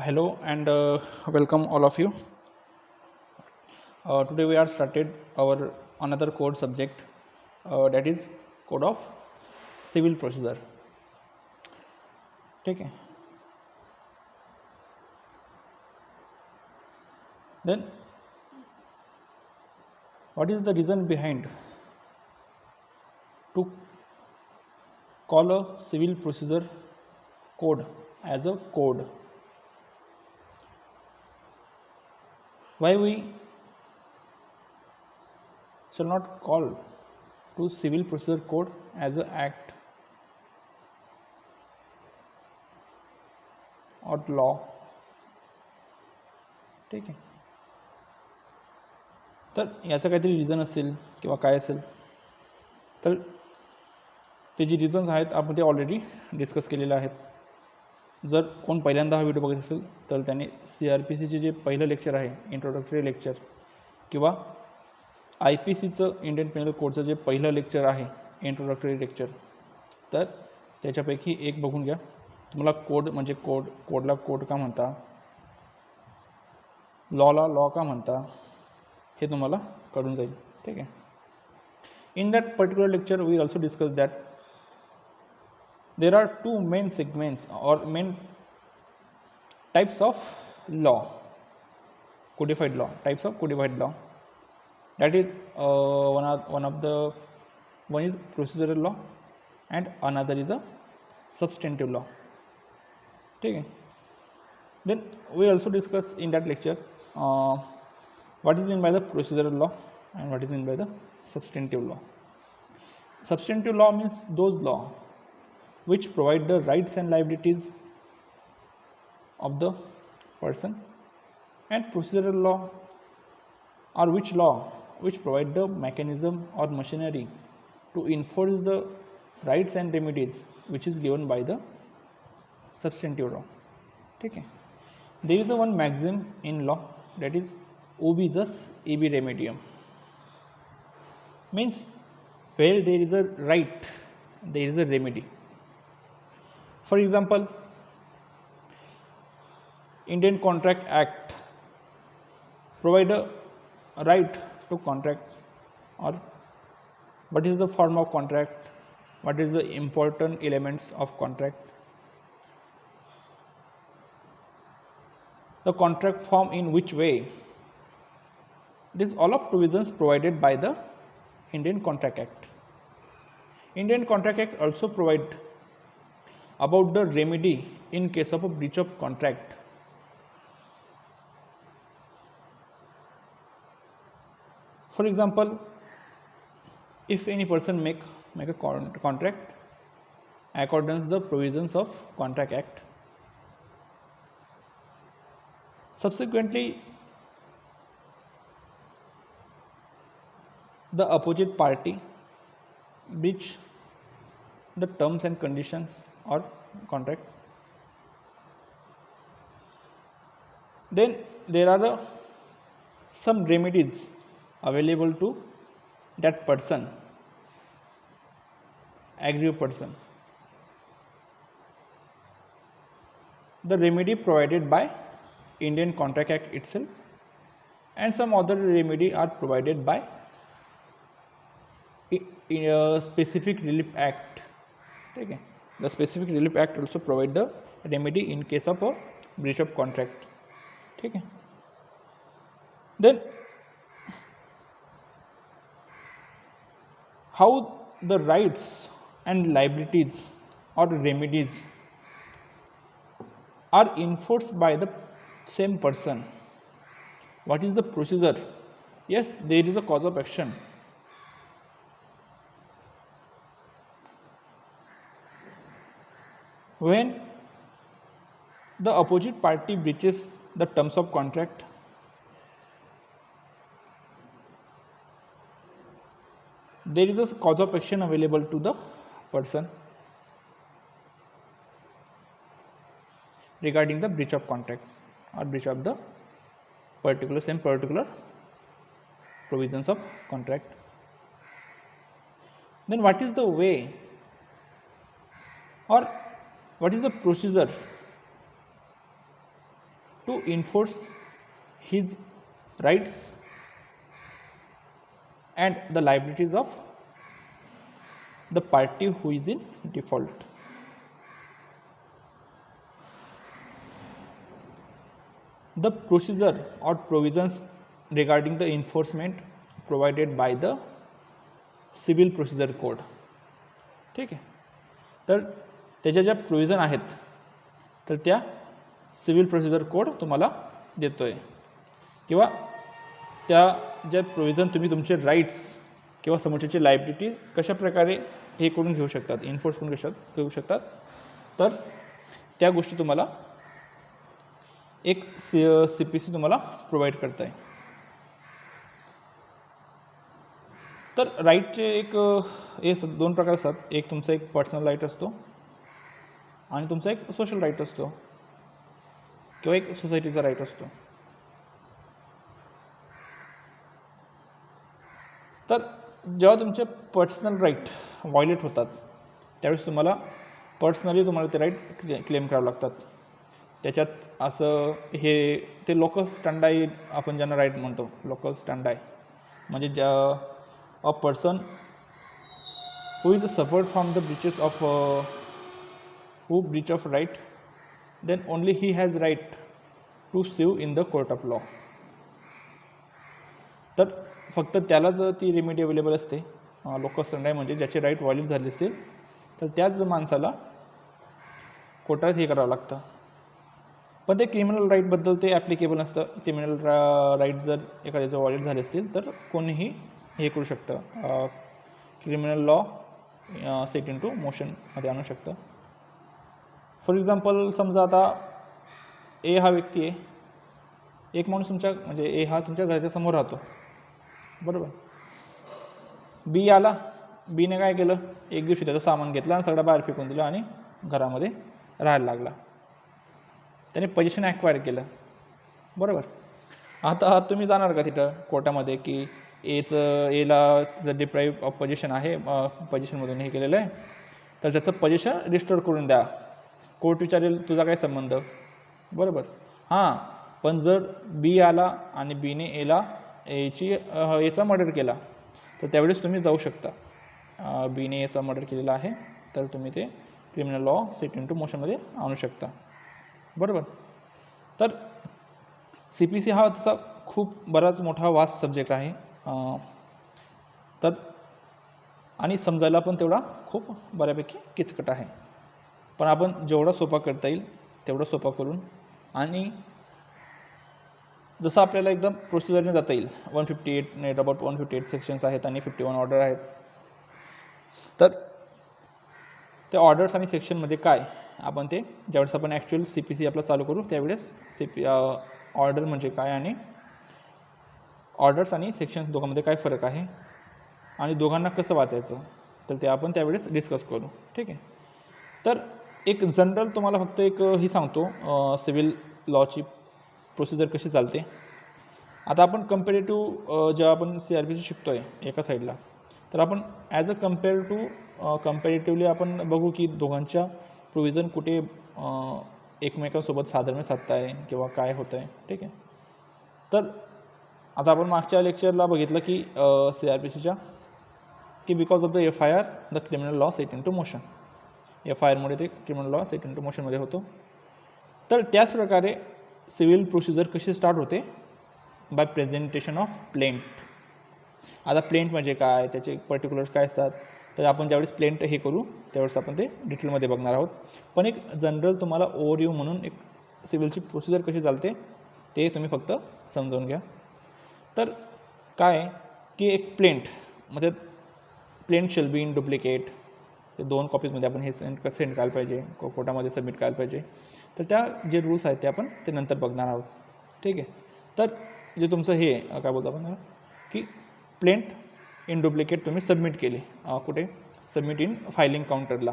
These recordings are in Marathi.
Hello and welcome all of you. Today we are started our another code subject that is code of civil procedure. Okay. Then what is the reason behind to call a civil procedure code as a code? Why we shall not call to civil procedure code as a act or law? ठीक आहे. तर याचं काहीतरी रिझन असतील किंवा काय असेल तर ते जे रिझन्स आहेत आपण ते ऑलरेडी डिस्कस केलेले आहेत. जर कोण पहिल्यांदा हा व्हिडिओ बघत असेल तर त्याने CRPCचे जे पहिलं लेक्चर आहे इंट्रोडक्टरी लेक्चर किंवा IPCचं इंडियन पेनल कोडचं जे पहिलं लेक्चर आहे इंट्रोडक्टरी लेक्चर तर त्याच्यापैकी एक बघून घ्या. तुम्हाला कोड म्हणजे कोडला कोड का म्हणता, लॉला लॉ का म्हणता हे तुम्हाला कळून जाईल. ठीक आहे. In that particular lecture we also discussed that there are two main segments or main types of law, codified law, types of codified law. That is one is procedural law and another is a substantive law. Okay. Then we also discuss in that lecture what is meant by the procedural law and what is meant by the substantive law. Substantive law means those law which provide the rights and liabilities of the person, and procedural law or which law which provide the mechanism or machinery to enforce the rights and remedies which is given by the substantive law. Okay. There is a one maxim in law that is ubi jus ibi remedium, means where there is a right there is a remedy. For example, Indian Contract Act provide a right to contract, or what is the form of contract, what is the important elements of contract, the contract form in which way. These all of provisions provided by the Indian Contract Act. Indian Contract Act also provide about the remedy in case of a breach of contract. For example, if any person make a contract according to the provisions of Contract Act, subsequently the opposite party breach the terms and conditions or contract, then there are some remedies available to that person, aggrieved person. The remedy provided by Indian Contract Act itself, and some other remedy are provided by a specific relief act. Okay. The specific relief act also provide the remedy in case of a breach of contract. Okay. Then how the rights and liabilities or remedies are enforced by the same person. What is the procedure? Yes, there is a cause of action. When the opposite party breaches the terms of contract, there is a cause of action available to the person regarding the breach of contract or breach of the particular provisions of contract. Then what is the way or what is the procedure to enforce his rights and the liabilities of the party who is in default. The procedure or provisions regarding the enforcement provided by the civil procedure code. ठीक आहे. तर त्याच्या ज्या प्रोविजन आहेत तर त्या सिव्हिल प्रोसिजर कोड तुम्हाला देतोय, किंवा त्या ज्या प्रोविजन तुम्ही तुमचे राईट्स किंवा समोरच्याची लायबिलिटी कशा प्रकारे हे करून घेऊ शकतात, एन्फोर्स करून घेऊ शकतात, तर त्या गोष्टी तुम्हाला एक CPC तुम्हाला प्रोव्हाइड करत आहे. तर राईटचे एक हे दोन प्रकार असतात. एक तुमचा एक पर्सनल राईट असतो आणि तुमचा एक सोशल राईट असतो किंवा एक सोसायटीचा राईट असतो. तर जेव्हा तुमचे पर्सनल राईट व्हायोलेट होतात त्यावेळेस तुम्हाला पर्सनली तुम्हाला ते राईट क्लेम करावं लागतात. त्याच्यात असं हे ते लोकल स्टँडाई आपण ज्यांना राईट म्हणतो, लोकल स्टँडाई म्हणजे ज्या a person who is suffered from the breaches of breach of right, then only he has right to sue in the court of law. तर फक्त त्यालाच ती रेमेडी अवेलेबल असते. लोकल स्टँडाई म्हणजे ज्याचे राईट व्हायोलेट झाले असतील तर त्याच माणसाला कोर्टात हे करावं लागतं. पण ते क्रिमिनल राईटबद्दल ते ॲप्लिकेबल नसतं. क्रिमिनल राईट जर एखाद्याचं व्हायोलेट झाले असतील तर कोणीही हे करू शकतं, criminal law set in to मोशनमध्ये आणू शकतं. फॉर एक्झाम्पल समजा आता ए हा व्यक्ती आहे, एक माणूस तुमच्या म्हणजे ए हा तुमच्या घराच्या समोर राहतो, बरोबर. बी आला, बीने काय केलं, एक दिवशी त्याचं सामान घेतलं आणि सगळं बाहेर फेकून दिलं आणि घरामध्ये राहायला लागला. त्याने पोझिशन ॲक्वायर केलं, बरोबर. आता तुम्ही जाणार का तिथं कोर्टामध्ये की एला जर डिप्राईव्ह ऑफ पोझिशन आहे, पोझिशनमधून हे केलेलं आहे तर त्याचं पोझिशन रिस्टोर करून द्या. कोर्ट विचारेल तुझा काय संबंध, बरोबर. हां, पण जर बी आला आणि बीने एला याचा मर्डर केला तर त्यावेळेस तुम्ही जाऊ शकता. बीने याचा मर्डर केलेला आहे तर तुम्ही ते criminal law set in to मोशनमध्ये आणू शकता, बरोबर. तर CPC हा तसा खूप बराच मोठा वास्ट सब्जेक्ट आहे. तर आणि समजायला पण तेवढा खूप बऱ्यापैकी किचकट आहे. पण आपण जेवढा सोपा करता येईल तेवढं सोपा करून आणि जसं आपल्याला एकदम प्रोसिजरने जाता येईल. 158 नेट अबाउट 158 सेक्शन्स आहेत आणि 51 ऑर्डर आहेत. तर त्या ऑर्डर्स आणि सेक्शनमध्ये काय आपण ते ज्यावेळेस आपण ॲक्च्युअल CPC आपला चालू करू त्यावेळेस ऑर्डर म्हणजे काय आणि ऑर्डर्स आणि सेक्शन्स दोघांमध्ये काय फरक आहे आणि दोघांना कसं वाचायचं तर ते आपण त्यावेळेस डिस्कस करू. ठीक आहे. तर एक जनरल तुम्हाला फक्त एक ही सांगतो सिव्हिल लॉची प्रोसिजर कशी चालते. आता आपण कंपेरेटिव्ह जेव्हा आपण CRPC शिकतो आहे एका साईडला तर आपण ॲज अ कंपेरेटिव्हली आपण बघू की दोघांच्या प्रोव्हिजन कुठे एकमेकांसोबत साधर्म्य साधत आहे किंवा काय होतं आहे. ठीक आहे. तर आता आपण मागच्या लेक्चरला बघितलं की CRPCच्या की because of the FIR the criminal law set in to motion, FIRमुळे ते criminal law set in to मोशनमध्ये होतो. तर त्याच प्रकारे सिव्हिल प्रोसिजर कशी स्टार्ट होते, बाय प्रेझेंटेशन ऑफ प्लेंट. आता प्लेंट म्हणजे काय, त्याचे पर्टिक्युलर्स काय असतात तर आपण ज्यावेळेस प्लेंट हे करू त्यावेळेस आपण ते डिटेलमध्ये बघणार आहोत. पण एक जनरल तुम्हाला ओव्हरव्ह्यू म्हणून एक सिव्हिलची प्रोसिजर कशी चालते ते तुम्ही फक्त समजावून घ्या. तर काय की एक प्लेंट म्हणजे plaint shall be in duplicate, ते 2 कॉपीजमध्ये आपण हे सेंड करायला पाहिजे, कोर्टामध्ये सबमिट करायला पाहिजे. तर त्या जे रूल्स आहेत ते आपण ते नंतर बघणार आहोत. ठीक आहे. तर जे तुमचं हे काय बोलतो आपण की प्लेंट इन डुप्लिकेट तुम्ही सबमिट केली कुठे, सबमिट इन फायलिंग काउंटरला,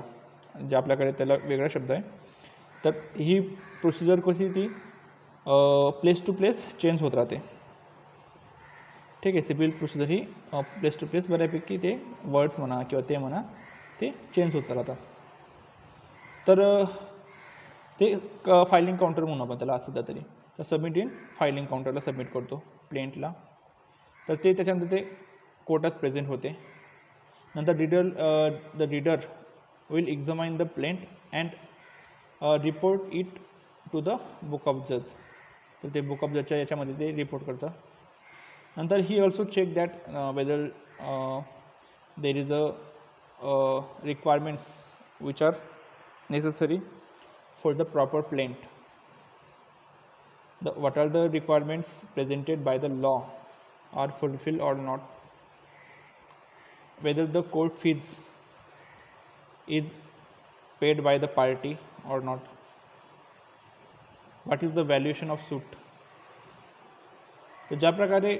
जे आपल्याकडे त्याला वेगळा शब्द आहे. तर ही प्रोसिजर कशी ती प्लेस टू प्लेस चेंज होत राहते. ठीक आहे. सिव्हिल प्रोसिजर ही प्लेस टू प्लेस बऱ्यापैकी ते वर्ड्स म्हणा किंवा ते म्हणा ते चेंज होत राहतात. तर ते फायलिंग काउंटर म्हणून आपण त्याला सध्या तरी. तर सबमिट इन फायलिंग काउंटरला सबमिट करतो प्लेंटला, तर ते त्याच्यानंतर ते कोर्टात प्रेझेंट होते. नंतर the reader will examine the plaint and report it to the book of जज. तर ते बुक ऑफ जजच्या याच्यामध्ये ते रिपोर्ट करतं. नंतर ही also check that whether there is a requirements which are necessary for the proper plaint. What are the requirements presented by the law are fulfilled or not, whether the court fees is paid by the party or not, what is the valuation of suit. तर ज्या प्रकारे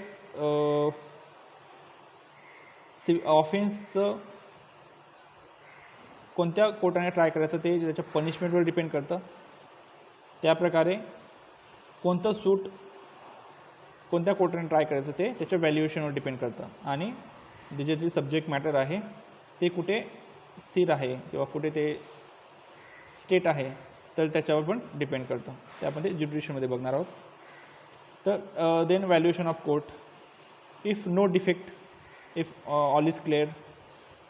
ऑफेन्सचं कोणत्या कोर्टाने ट्राय करायचं ते त्याच्या पनिशमेंटवर डिपेंड करतं, त्याप्रकारे कोणतं सूट कोणत्या कोर्टाने ट्राय करायचं ते त्याच्या व्हॅल्युएशनवर डिपेंड करतं, आणि जे जे सब्जेक्ट मॅटर आहे ते कुठे स्थिर आहे किंवा कुठे ते स्टेट आहे तर त्याच्यावर पण डिपेंड करतं. ते आपण ते ज्युडिशियलमध्ये बघणार आहोत. तर then valuation of court. If no defect, if all is clear,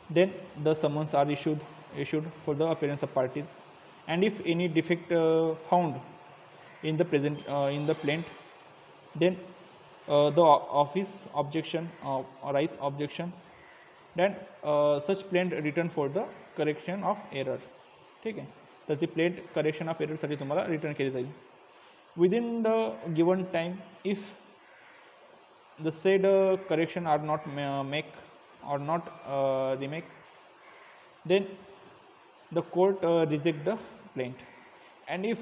then the summons are issued for the appearance of parties, and if any defect found in the plaint, then the office objection raise objection, then such plaint return for the correction of error. ठीक आहे. तर ती प्लेंट करेक्शन ऑफ एररसाठी तुम्हाला रिटर्न केली जाईल within the given time. If the said correction are not make or not remake, then the court reject the plaint, and if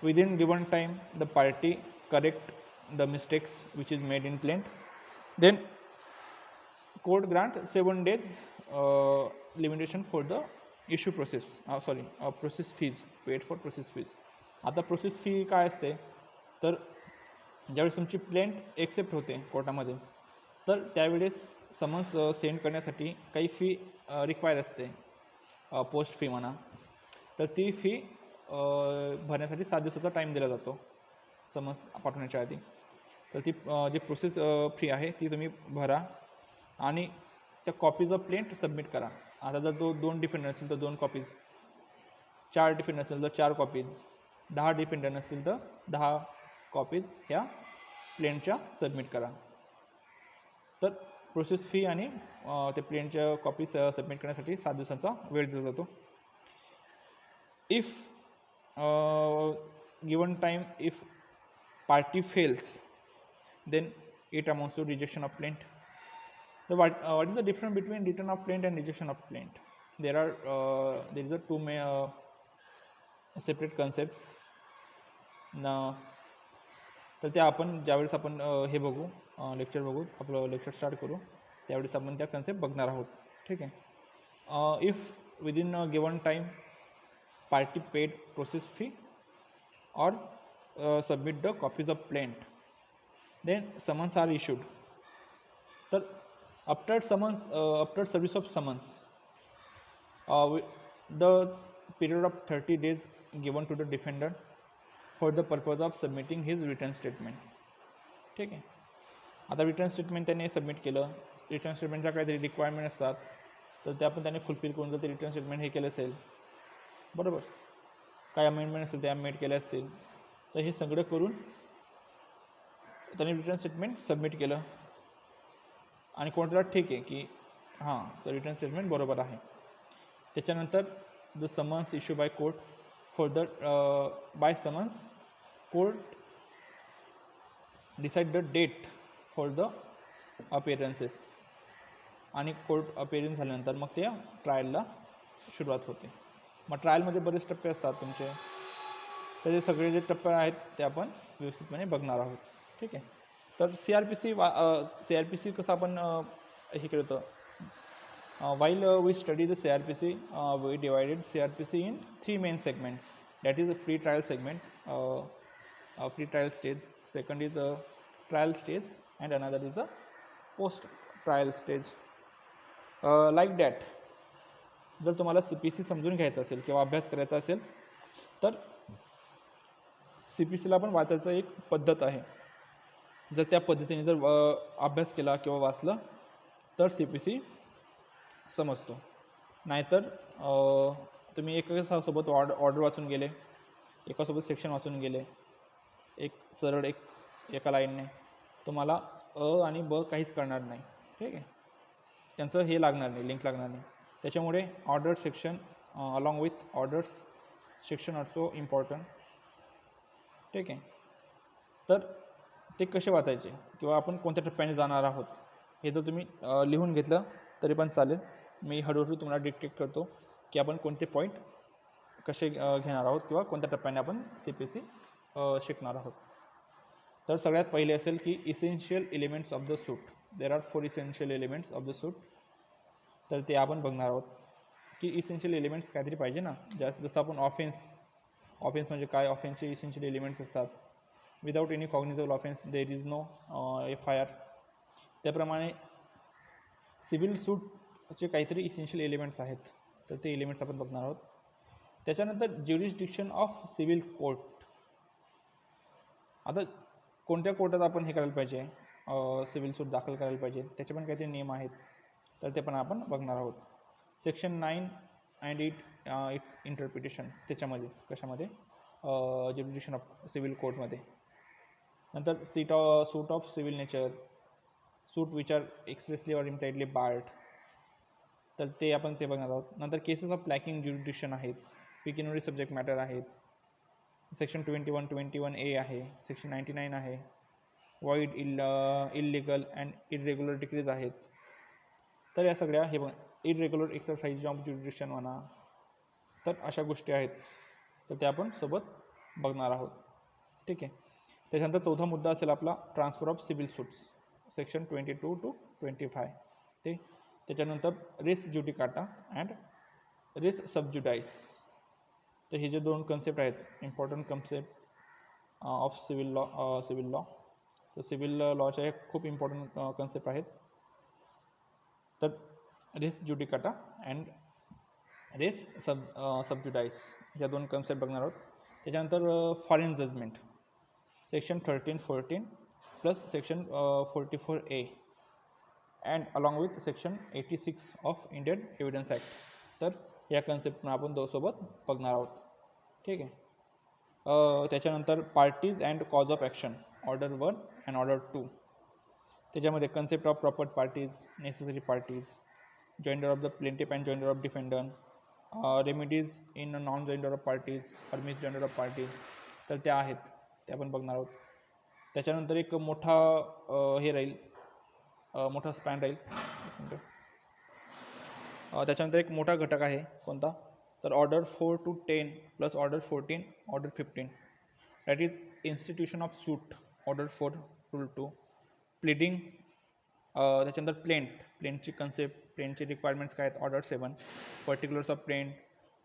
within given time the party correct the mistakes which is made in plaint, then court grant 7 days limitation for the issue process, process fees paid for process fees. आता प्रोसेस फी काय असते, तर ज्यावेळेस तुमची प्लेंट एक्सेप्ट होते कोर्टामध्ये तर त्यावेळेस समन्स सेंड करण्यासाठी काही फी रिक्वायर असते, पोस्ट फी म्हणा. तर ती फी भरण्यासाठी 7 दिवसाचा टाईम दिला जातो समन्स पाठवण्याच्या आधी. तर ती जी प्रोसेस फी आहे ती तुम्ही भरा आणि त्या कॉपीज ऑफ प्लेंट सबमिट करा. आता जर 2 डिफेंडंट असतील तर 2 कॉपीज, 4 डिफेंडंट असतील तर 4 कॉपीज, 10 डिफेंडंट असतील तर 10 कॉपीज ह्या प्लेंटच्या सबमिट करा. तर प्रोसेस फी आणि ते प्लेंटच्या कॉपीज सबमिट करण्यासाठी 7 दिवसांचा वेळ दिला जातो. If given time, if party fails, then it amounts to rejection of plaint. So what is the difference between return of plaint and rejection of plaint? There is a two separate concepts. तर ते आपण ज्यावेळेस आपण हे बघू, लेक्चर बघू, आपलं लेक्चर स्टार्ट करू त्यावेळेस आपण त्या कन्सेप्ट बघणार आहोत. ठीक आहे. If within given time party paid process fee or submit the copies of plaint, then summons are issued. तर after service of summons, the period of 30 days given to the defendant for the purpose of submitting his return statement. ठीक आहे. आता रिटर्न स्टेटमेंट त्याने सबमिट केलं, रिटर्न स्टेटमेंटच्या काहीतरी रिक्वायरमेंट असतात तर त्या पण त्याने फुलफिल करून जर ते रिटर्न स्टेटमेंट हे केलं असेल, बरोबर, काय अमेंडमेंट असेल त्या मेड केल्या असतील, तर हे सगळं करून त्याने रिटर्न स्टेटमेंट सबमिट केलं आणि कोर्टाला ठीक आहे की हां सर रिटर्न स्टेटमेंट बरोबर आहे. त्याच्यानंतर the summons issue by court for the by summons court decide the date for the appearances, आणि कोर्ट अपिअरन्स झाल्यानंतर मग त्या ट्रायलला सुरुवात होते. मग ट्रायलमध्ये बरेच टप्पे असतात तुमचे, तर हे सगळे जे टप्पे आहेत ते आपण व्यवस्थितपणे बघणार आहोत. ठीक आहे. तर CRPC कसं आपण हे केलं होतं, while we study the CRPC, we divided CRPC in 3 main segments. That is a pre-trial segment, pre-trial stage, second is a trial stage, and another is a post-trial stage. Like that, जर तुम्हाला CPC समजून घ्यायचं असेल किंवा अभ्यास करायचा असेल तर सी पी सीला पण वाचायचं एक पद्धत आहे. जर त्या पद्धतीने जर अभ्यास केला किंवा वाचलं तर सी पी सी समजतो. नाहीतर तुम्ही एकासोबत ऑर्डर वाचून गेले, एकासोबत सेक्शन वाचून गेले, एक सरळ एका लाईनने, तुम्हाला आणि ब काहीच करणार नाही. ठीक आहे, त्यांचं हे लागणार नाही, लिंक लागणार नाही. त्याच्यामुळे order section along with orders section also important. ठीक आहे, तर ते कसे वाचायचे किंवा आपण कोणत्या टप्प्याने जाणार आहोत हे जर तुम्ही लिहून घेतलं तरी पण चालेल. मी हळूहळू तुम्हाला डिक्टेट करतो की आपण कोणते पॉईंट कसे घेणार आहोत किंवा कोणत्या टप्प्याने आपण सी पी सी शिकणार आहोत. तर सगळ्यात पहिले असेल की essential elements of the suit. There are 4 essential elements of the suit. तर ते आपण बघणार आहोत की इसेन्शियल एलिमेंट्स काहीतरी पाहिजे ना. जसं आपण ऑफेन्स म्हणजे काय, ऑफेन्सचे इसेन्शियल एलिमेंट्स असतात. Without any cognizable offence there is no FIR. त्याप्रमाणे सिव्हिल सूटचे काहीतरी इसेन्शियल एलिमेंट्स आहेत, तर ते एलिमेंट्स आपण बघणार आहोत. त्याच्यानंतर ज्युरिस्डिक्शन ऑफ सिव्हिल कोर्ट. आता कोणत्या कोर्टात आपण हे करायला पाहिजे, सिव्हिल सूट दाखल करायला पाहिजे, त्याचे पण काहीतरी नियम आहेत, तर ते पण आपण बघणार आहोत. सेक्शन 9 अँड इट्स इंटरप्रिटेशन, त्याच्यामध्येच कशामध्ये, ज्युरिस्डिक्शन ऑफ सिव्हिल कोर्टमध्ये. नंतर suit of civil nature, suit which are expressly or impliedly barred, तर ते आपण ते बघणार आहोत. नंतर केसेस ऑफ लॅकिंग ज्युरिस्डिक्शन आहेत, पिक्युनियरी सब्जेक्ट मॅटर आहेत. सेक्शन 21A आहे, सेक्शन 99 आहे. Void illegal and irregular decrease आहेत. तर या सगळ्या हे इरेग्युलर एक्सरसाइज ऑफ ज्युरिस्डिक्शन म्हणा, तर अशा गोष्टी आहेत, तर त्या आपण सोबत बघणार आहोत. ठीक आहे. त्याच्यानंतर चौथा मुद्दा असेल आपला transfer of civil suits, section 22 to 25 ते. त्याच्यानंतर res judicata and res sub judice. तर हे जे दोन कन्सेप्ट आहेत, important concept of civil law. तर सिव्हिल लॉच्या हे खूप इम्पॉर्टंट कन्सेप्ट आहेत. तर res judicata and res sub judice या दोन कन्सेप्ट बघणार आहोत. त्याच्यानंतर foreign judgment, section 13-14 plus section 44A and along with section 86 of Indian evidence act. तर या कन्सेप्टनं आपण सोबत बघणार आहोत. ठीक आहे. त्याच्यानंतर parties and cause of action, order 1 and order 2. त्याच्यामध्ये concept of proper parties, necessary parties, joinder of the plaintiff and joinder of defendant, remedies in non joinder of parties और मिस जॉइंडर ऑफ पार्टीज, तर त्या आहेत, ते आपण बघणार आहोत. त्याच्यानंतर एक मोठा हे राहील, मोठा स्पॅन राहील. त्याच्यानंतर एक मोठा घटक आहे कोणता, तर order 4 to 10 plus order 14, order 15. That is institution of suit, order 4 rule 2. Pleading, त्याच्यानंतर प्लेंटची कन्सेप्ट, प्लेंटचे रिक्वायरमेंट्स काय आहेत, order 7. Particulars of plaint,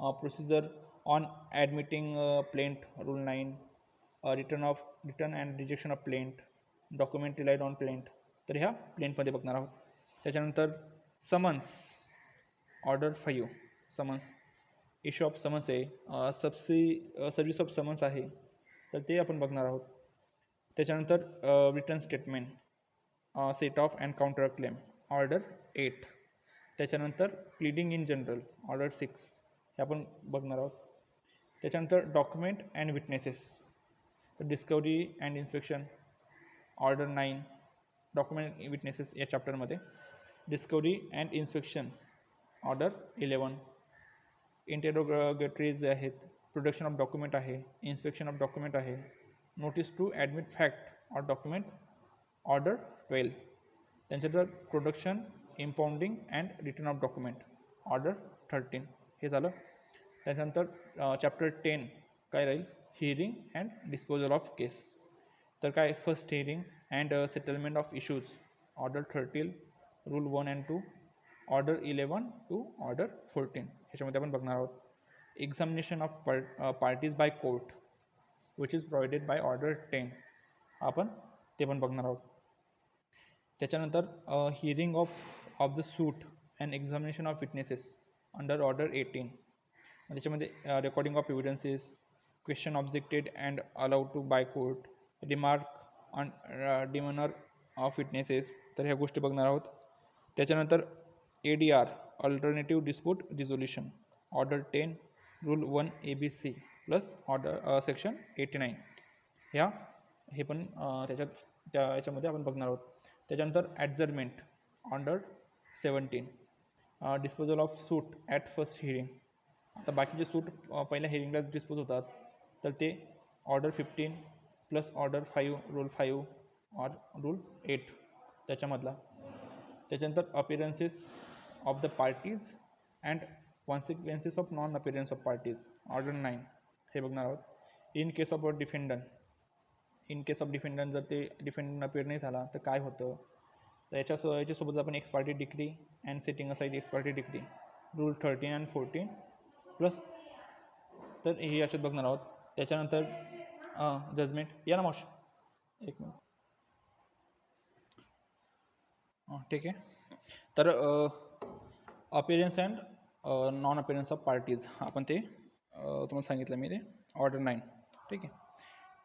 procedure on admitting plaint, rule 9. Return and rejection of plaint, document relied on plaint, तर ह्या प्लेंटमध्ये बघणार आहोत. त्याच्यानंतर summons, order 5. Summons, issue of summons आहे, सर्व्हिस ऑफ समन्स आहे, तर ते आपण बघणार आहोत. त्याच्यानंतर return statement, set of and counter claim, order 8. त्याच्यानंतर प्लीडिंग इन जनरल, ऑर्डर 6, हे आपण बघणार आहोत. त्याच्यानंतर डॉक्युमेंट अँड विटनेसेस, तर discovery and inspection, order 9. Document witnesses या चॅप्टरमध्ये. Discovery and inspection, order 11. Interrogatories आहेत, प्रोडक्शन ऑफ डॉक्युमेंट आहे, इन्स्पेक्शन ऑफ डॉक्युमेंट आहे, notice to admit fact or document, order 12. त्यांच्यानंतर production, impounding and return of document, order 13. हे झालं. त्याच्यानंतर चॅप्टर 10 काय राहील, hearing and disposal of case. तर काय, first hearing and settlement of issues, order 13, rule 1 and 2, order 11 to order 14. ह्याच्यामध्ये आपण बघणार आहोत. Examination of parties by court which is provided by order 10, आपण ते पण बघणार आहोत. त्याच्यानंतर hearing of the suit and examination of witnesses under order 18. त्याच्यामध्ये recording of evidences, question objected and allowed to by court, remark on demeanour of witnesses, तर ह्या गोष्टी बघणार आहोत. त्याच्यानंतर ADR alternative dispute resolution, order 10, rule 1 ABC plus order section 89, ह्या हे पण याच्यामध्ये आपण बघणार आहोत. त्याच्यानंतर adjournment order 17, disposal of suit at first hearing. आता बाकीचे सूट पहिल्या हिअरिंगलाच डिस्पोज होतात, तर ते order 15 plus order 5 rule 5 or rule 8 त्याच्यामधला. त्याच्यानंतर appearances of the parties and consequences of non appearance of parties, order 9 हे बघणार आहोत. In case of defendant, in case of defendant जर ते डिफेंडंट अपिअर नाही झाला तर काय होतं, तर याच्यासोबत आपण x party decree and setting aside x party decree, rule 13 and 14 plus, तर हे याच्यात बघणार आहोत. त्याच्यानंतर जजमेंट, या ना मावशी एक मिनिट, ठीक आहे. तर appearance and non appearance of parties आपण ते तुम्हाला सांगितलं मी, ते ऑर्डर 9, ठीक आहे.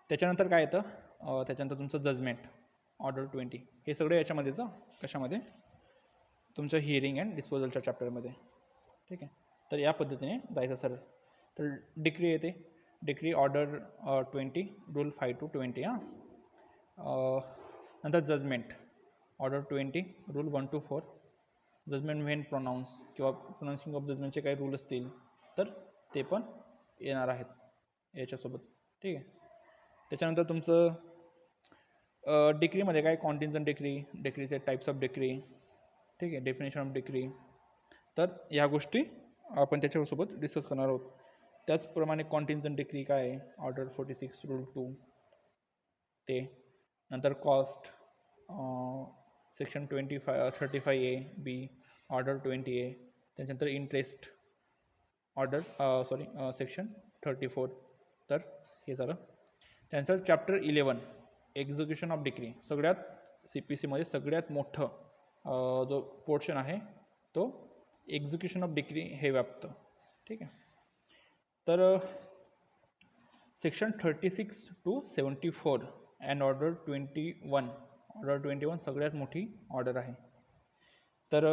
त्याच्यानंतर काय येतं, त्याच्यानंतर तुमचं जजमेंट ऑर्डर 20, हे सगळं याच्यामध्येच, कशामध्ये, तुमचं हिअरिंग अँड डिस्पोजलच्या चॅप्टरमध्ये, ठीक आहे. तर या पद्धतीने जायचं सर. तर डिक्री येते, डिक्री ऑर्डर 20 रूल 5 to 20, नंतर judgment order 20 rule 1 to 4, judgment when pronounce किंवा प्रोनाऊन्सिंग ऑफ जजमेंटचे काही रूल असतील तर ते पण येणार आहेत याच्यासोबत, ठीक आहे. त्याच्यानंतर तुमचं डिक्रीमध्ये काय, कॉन्टिन्जंट डिक्री, डिक्रीचे टाईप्स ऑफ डिक्री, ठीक आहे, डेफिनेशन ऑफ डिक्री, तर ह्या गोष्टी आपण त्याच्यासोबत डिस्कस करणार आहोत. त्याचप्रमाणे कॉन्टिन्जंट डिक्री काय आहे, ऑर्डर 46 रूल 2 ते, नंतर cost section 35A B order 20A, त्याच्यानंतर इंटरेस्ट ऑर्डर सेक्शन 34, तर हे झालं. त्यानंतर चॅप्टर 11 एक्झिक्युशन ऑफ डिक्री, सगळ्यात CPCमध्ये सगळ्यात मोठं जो पोर्शन आहे तो एक्झिक्युशन ऑफ डिक्री हे व्यापतं, ठीक आहे. तर section 36 to 74 and order 21, order 21 सगळ्यात मोठी ऑर्डर आहे. तर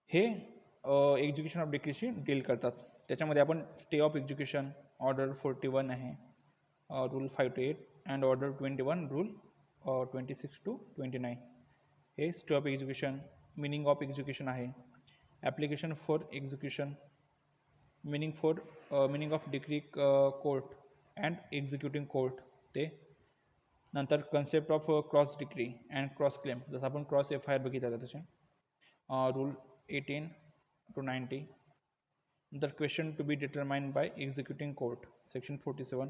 हे एक्झिक्युशन ऑफ डिक्रीशी डील करतात. त्याच्यामध्ये आपण स्टे ऑफ एक्झिक्युशन ऑर्डर 41 आहे, rule 5 to 8, and order 21 rule 26 to 29, हे stay of execution. Meaning of execution आहे, application for execution, meaning of decree court and executing court, ते. नंतर concept of cross decree and cross claim, जसं आपण क्रॉस FIR बघितलं तसे, रूल 18 to 90. नंतर question to be determined by executing court, section 47.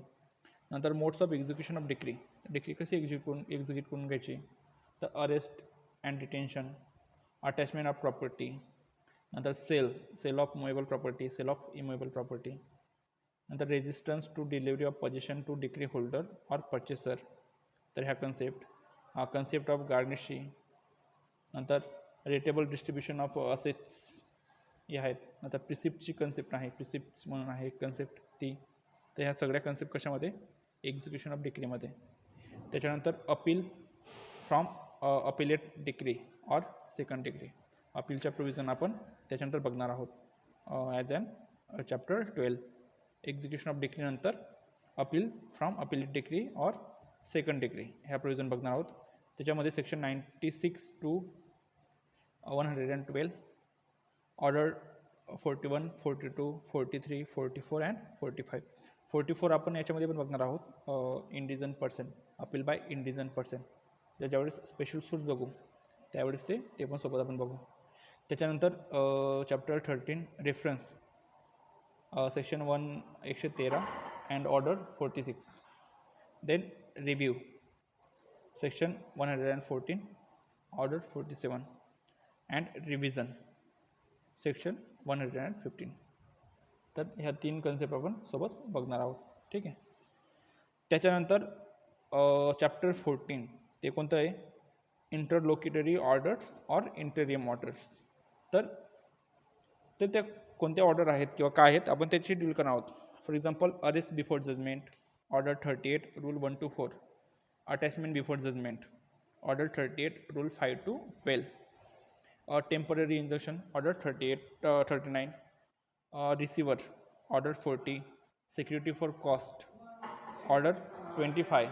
नंतर modes of execution of decree, decree कशी एक्झिक्यूट करून घ्यायची, तर arrest and detention, attachment of property, नंतर sale of movable property, sale of immovable property, नंतर resistance to delivery of possession to decree holder or purchaser, तर ह्या कन्सेप्ट ऑफ गार्निशी, नंतर रेटेबल डिस्ट्रीब्युशन ऑफ असेट्स हे आहेत. नंतर प्रिसिप्टची कन्सेप्ट आहे, प्रिसिप्ट म्हणून आहे एक कन्सेप्ट ती. तर ह्या सगळ्या कन्सेप्ट कशामध्ये, एक्झिक्युशन ऑफ डिक्रीमध्ये. त्याच्यानंतर appeal from appellate decree or second degree, अपीलच्या प्रोव्हिजन आपण त्याच्यानंतर बघणार आहोत as an chapter 12. Execution of decree नंतर appeal from appellate decree or second degree ह्या प्रोव्हिजन बघणार आहोत. त्याच्यामध्ये सेक्शन 96 to 112, ऑर्डर 41, 42, 43, 44 अँड 45. 44 आपण याच्यामध्ये पण बघणार आहोत, indigent person, appeal by indigent person. ज्यावेळेस स्पेशल सूट्स बघू त्यावेळेस ते पण सोबत आपण बघू. त्याच्यानंतर chapter 13 reference, section 113 and order 46. Then review, section 114 order 47 and revision, section 115. तर ह्या 3 कन्सेप्ट आपण सोबत बघणार आहोत, ठीक आहे. त्याच्यानंतर चॅप्टर 14 ते कोणतं आहे, इंटरलोक्युटरी ऑर्डर्स ऑर इंटेरियम ऑर्डर्स. तर त्या कोणत्या ऑर्डर आहेत किंवा काय आहेत आपण त्याची डील करणार आहोत. For example, arrest before judgment, Order 38, Rule 1 to 4. Attachment before judgment, Order 38, Rule 5 to 12. Temporary injunction, Order 39. Receiver, Order 40. Security for cost, Order 25.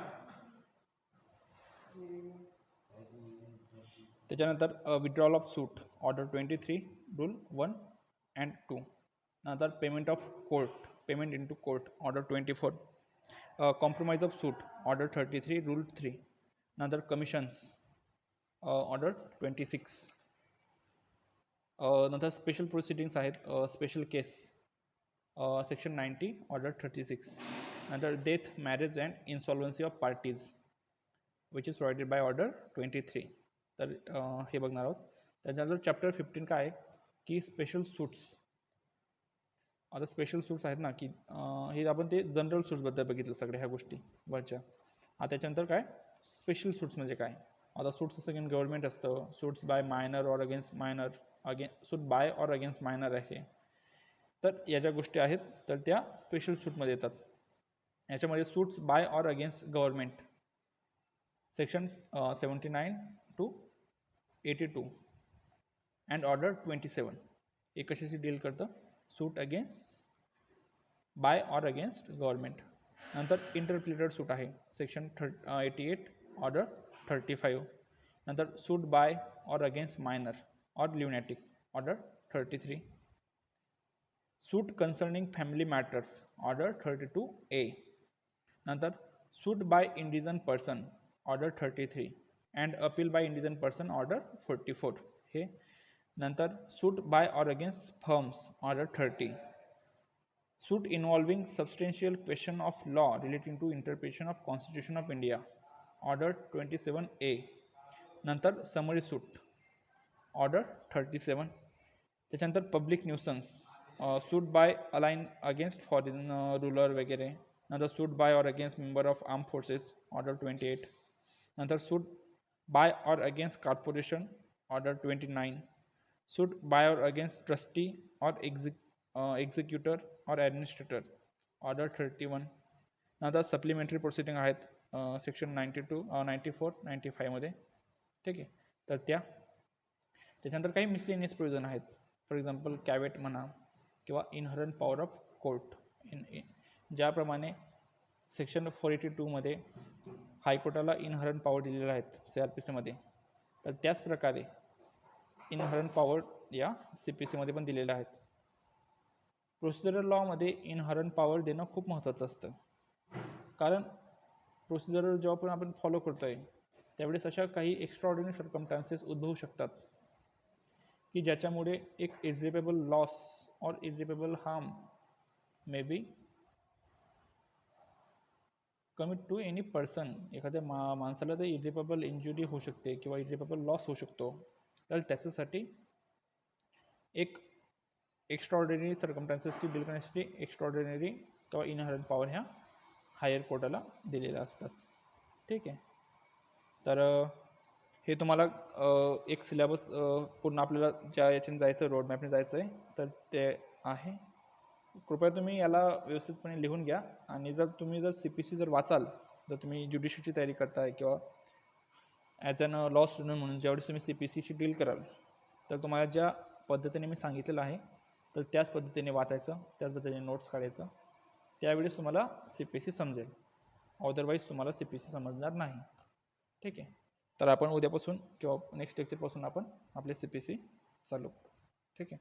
त्याच्यानंतर withdrawal of suit, Order 23, Rule 1 and 2. नंतर payment of court, payment into court, Order 24. Compromise of suit, Order 33, Rule 3. नंतर कमिशन्स, Order 26. नंतर स्पेशल प्रोसिडिंग्स आहेत, स्पेशल केस, Section 90, Order 36. नंतर death, marriage and insolvency of parties which is provided by Order 23. तर हे बघणार आहोत. त्याच्यानंतर चॅप्टर 15 काय आहे की स्पेशल सूट्स. आता स्पेशल सूट्स आहेत ना की हे आपण ते जनरल सूट्सबद्दल बघितलं सगळ्या ह्या गोष्टी वरच्या. त्याच्यानंतर काय स्पेशल सूट्स म्हणजे काय. आता सूट्स असं की गव्हर्नमेंट असतं, suits by minor or against minor, suit by or against minor आहे. तर या ज्या गोष्टी आहेत तर त्या स्पेशल सूटमध्ये येतात. याच्यामध्ये suits by or against government, section 79 to 82 and Order 27 हे कशाशी डील करतं, suit against by or against government. नंतर इंटरप्लिटेड सूट आहे, सेक्शन 88, Order 35. नंतर suit by or against minor or lunatic, Order 33. Suit concerning family matters, Order 32A. नंतर suit by indigent person, Order 33 and appeal by indigent person, Order 44 हे. नंतर suit by or against firms, Order 30. Suit involving substantial question of law relating to interpretation of constitution of India, Order 27A. नंतर समरी सूट, Order 37. त्याच्यानंतर public nuisance, suit by alien against foreign ruler वगैरे. नंतर suit by or against member of arm forces, Order 28. नंतर suit by or against corporation, Order 29. Suit by or against trustee और एक्झिक्युटर और ॲडमिनिस्ट्रेटर, Order 31. नंतर सप्लिमेंटरी प्रोसिडिंग आहेत सेक्शन 92, 94, 95 मध्ये. ठीक आहे. तर त्याच्यानंतर काही मिसलेनियस प्रोविजन आहेत. फॉर एक्झाम्पल कॅवेट म्हणा किंवा इनहरंट पॉवर ऑफ कोर्ट, ज्याप्रमाणे सेक्शन 482 मध्ये हायकोर्टाला इनहरंट पॉवर दिलेल्या आहेत CRPC मध्ये, तर त्याच प्रकारे इनहरंट पॉवर या CPC मध्ये पण दिलेल्या आहेत. प्रोसिजरल लॉमध्ये इनहरंट पॉवर देणं खूप महत्त्वाचं असतं, कारण प्रोसिजरल जेव्हा पण आपण फॉलो करतोय त्यावेळेस अशा काही एक्स्ट्राऑर्डिनरी सर्कमस्टान्सेस उद्भवू शकतात की ज्याच्यामुळे एक इरिपेबल लॉस और irreparable harm may be commit to any person. एखाद्या माणसाला तर इरिपेबल इंजुरी होऊ शकते किंवा इरिपेबल लॉस होऊ शकतो. तर त्याच्यासाठी एक एक्स्ट्राऑर्डिनरी सर्कमस्टान्सेसची डील करण्यासाठी एक्स्ट्राऑर्डिनरी किंवा इनहरंट पॉवर ह्या हायर कोर्टाला दिलेल्या असतात. ठीक आहे. तर हे तुम्हाला एक सिलेबस पूर्ण आपल्याला ज्या याच्याने जायचं, रोडमॅपने जायचं आहे तर ते आहे. कृपया तुम्ही याला व्यवस्थितपणे लिहून घ्या. आणि जर तुम्ही CPC जर वाचाल, जर तुम्ही ज्युडिशियरीची तयारी करताय किंवा ॲज अन लॉ स्टुडंट म्हणून ज्यावेळेस तुम्ही CPCशी डील कराल तर तुम्हाला ज्या पद्धतीने मी सांगितलेलं आहे तर त्याच पद्धतीने वाचायचं, त्याच पद्धतीने नोट्स काढायचं. त्यावेळेस तुम्हाला CPC समजेल, अदरवाईज तुम्हाला CPC समजणार नाही. ठीक आहे. तर आपण उद्यापासून किंवा नेक्स्ट लेक्चरपासून आपण आपले CPC चालू. ठीक आहे.